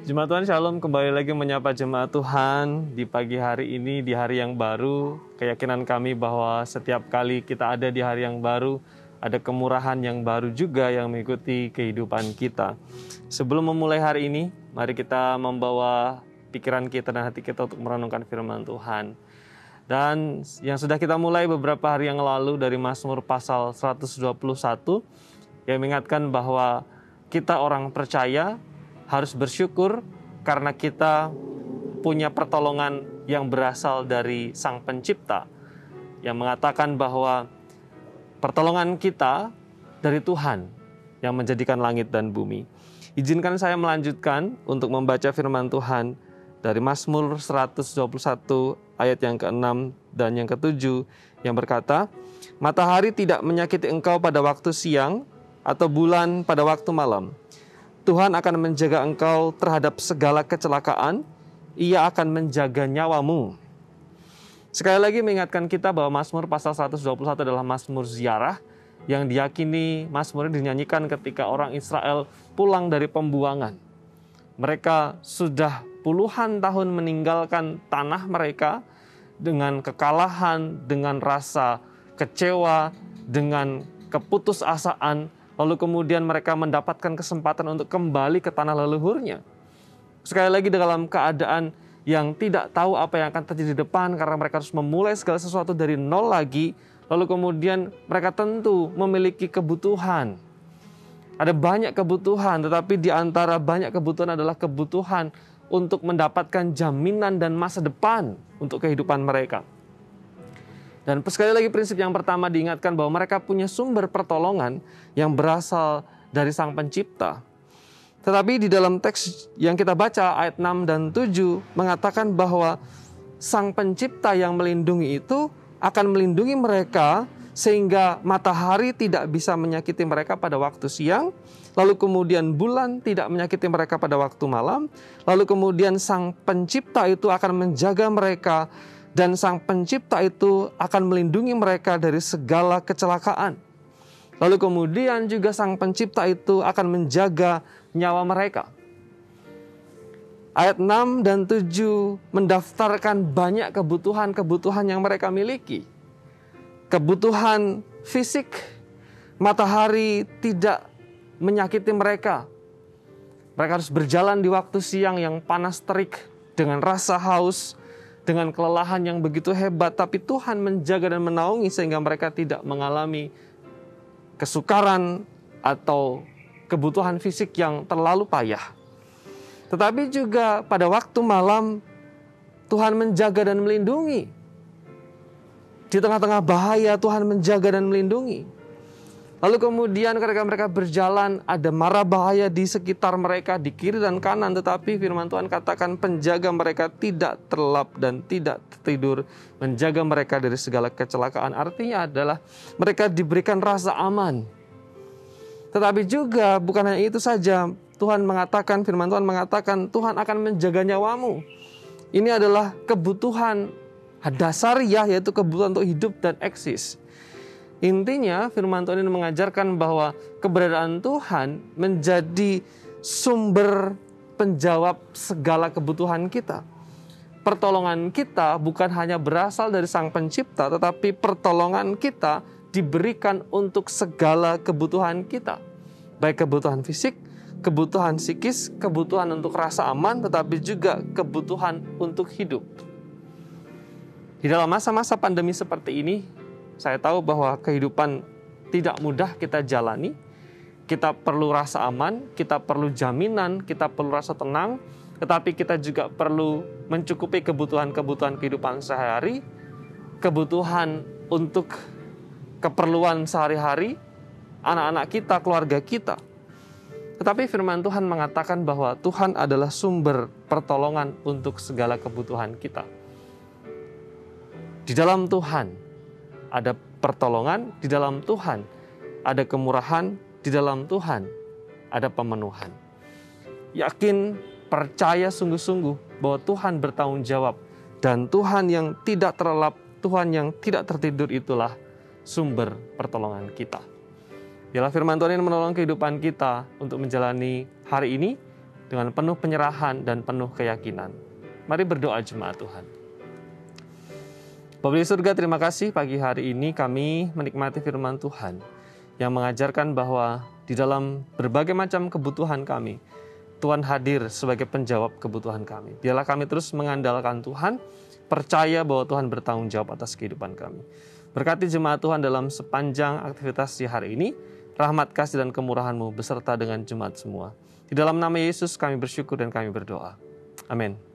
Jemaat Tuhan Shalom, kembali lagi menyapa jemaat Tuhan di pagi hari ini, di hari yang baru. Keyakinan kami bahwa setiap kali kita ada di hari yang baru, ada kemurahan yang baru juga yang mengikuti kehidupan kita. Sebelum memulai hari ini, mari kita membawa pikiran kita dan hati kita untuk merenungkan firman Tuhan. Dan yang sudah kita mulai beberapa hari yang lalu dari Mazmur pasal 121, yang mengingatkan bahwa kita orang percaya harus bersyukur karena kita punya pertolongan yang berasal dari Sang Pencipta, yang mengatakan bahwa pertolongan kita dari Tuhan yang menjadikan langit dan bumi. Izinkan saya melanjutkan untuk membaca firman Tuhan dari Mazmur 121 ayat yang ke-6 dan yang ke-7 yang berkata, "Matahari tidak menyakiti engkau pada waktu siang atau bulan pada waktu malam. Tuhan akan menjaga engkau terhadap segala kecelakaan, Ia akan menjaga nyawamu." Sekali lagi mengingatkan kita bahwa Mazmur pasal 121 adalah Mazmur ziarah yang diyakini Mazmur ini dinyanyikan ketika orang Israel pulang dari pembuangan. Mereka sudah puluhan tahun meninggalkan tanah mereka dengan kekalahan, dengan rasa kecewa, dengan keputusasaan. Lalu kemudian mereka mendapatkan kesempatan untuk kembali ke tanah leluhurnya. Sekali lagi dalam keadaan yang tidak tahu apa yang akan terjadi di depan karena mereka harus memulai segala sesuatu dari nol lagi. Lalu kemudian mereka tentu memiliki kebutuhan. Ada banyak kebutuhan, tetapi di antara banyak kebutuhan adalah kebutuhan untuk mendapatkan jaminan dan masa depan untuk kehidupan mereka. Dan sekali lagi prinsip yang pertama diingatkan bahwa mereka punya sumber pertolongan yang berasal dari Sang Pencipta. Tetapi di dalam teks yang kita baca ayat 6 dan 7 mengatakan bahwa Sang Pencipta yang melindungi itu akan melindungi mereka sehingga matahari tidak bisa menyakiti mereka pada waktu siang, lalu kemudian bulan tidak menyakiti mereka pada waktu malam, lalu kemudian Sang Pencipta itu akan menjaga mereka. Dan Sang Pencipta itu akan melindungi mereka dari segala kecelakaan. Lalu kemudian juga Sang Pencipta itu akan menjaga nyawa mereka. Ayat 6 dan 7 mendaftarkan banyak kebutuhan-kebutuhan yang mereka miliki. Kebutuhan fisik, matahari tidak menyakiti mereka. Mereka harus berjalan di waktu siang yang panas terik dengan rasa haus, dengan kelelahan yang begitu hebat, tapi Tuhan menjaga dan menaungi sehingga mereka tidak mengalami kesukaran atau kebutuhan fisik yang terlalu payah. Tetapi juga pada waktu malam Tuhan menjaga dan melindungi. Di tengah-tengah bahaya Tuhan menjaga dan melindungi. Lalu kemudian ketika mereka berjalan ada mara bahaya di sekitar mereka, di kiri dan kanan. Tetapi firman Tuhan katakan penjaga mereka tidak terlelap dan tidak tertidur. Menjaga mereka dari segala kecelakaan. Artinya adalah mereka diberikan rasa aman. Tetapi juga bukan hanya itu saja. Tuhan mengatakan, firman Tuhan mengatakan Tuhan akan menjaga nyawamu. Ini adalah kebutuhan dasariah, yaitu kebutuhan untuk hidup dan eksis. Intinya firman Tuhan ini mengajarkan bahwa keberadaan Tuhan menjadi sumber penjawab segala kebutuhan kita. Pertolongan kita bukan hanya berasal dari Sang Pencipta, tetapi pertolongan kita diberikan untuk segala kebutuhan kita. Baik kebutuhan fisik, kebutuhan psikis, kebutuhan untuk rasa aman, tetapi juga kebutuhan untuk hidup. Di dalam masa-masa pandemi seperti ini, saya tahu bahwa kehidupan tidak mudah kita jalani. Kita perlu rasa aman, kita perlu jaminan, kita perlu rasa tenang. Tetapi kita juga perlu mencukupi kebutuhan-kebutuhan kehidupan sehari-hari. Kebutuhan untuk keperluan sehari-hari, anak-anak kita, keluarga kita. Tetapi firman Tuhan mengatakan bahwa Tuhan adalah sumber pertolongan untuk segala kebutuhan kita. Di dalam Tuhan ada pertolongan, di dalam Tuhan ada kemurahan, di dalam Tuhan ada pemenuhan. Yakin, percaya sungguh-sungguh bahwa Tuhan bertanggung jawab. Dan Tuhan yang tidak terlelap, Tuhan yang tidak tertidur itulah sumber pertolongan kita. Biarlah firman Tuhan ini menolong kehidupan kita untuk menjalani hari ini, dengan penuh penyerahan dan penuh keyakinan. Mari berdoa jemaat Tuhan. Bapa di surga, terima kasih pagi hari ini kami menikmati firman Tuhan yang mengajarkan bahwa di dalam berbagai macam kebutuhan kami, Tuhan hadir sebagai penjawab kebutuhan kami. Biarlah kami terus mengandalkan Tuhan, percaya bahwa Tuhan bertanggung jawab atas kehidupan kami. Berkati jemaat Tuhan dalam sepanjang aktivitas di hari ini, rahmat kasih dan kemurahan-Mu beserta dengan jemaat semua. Di dalam nama Yesus kami bersyukur dan kami berdoa. Amin.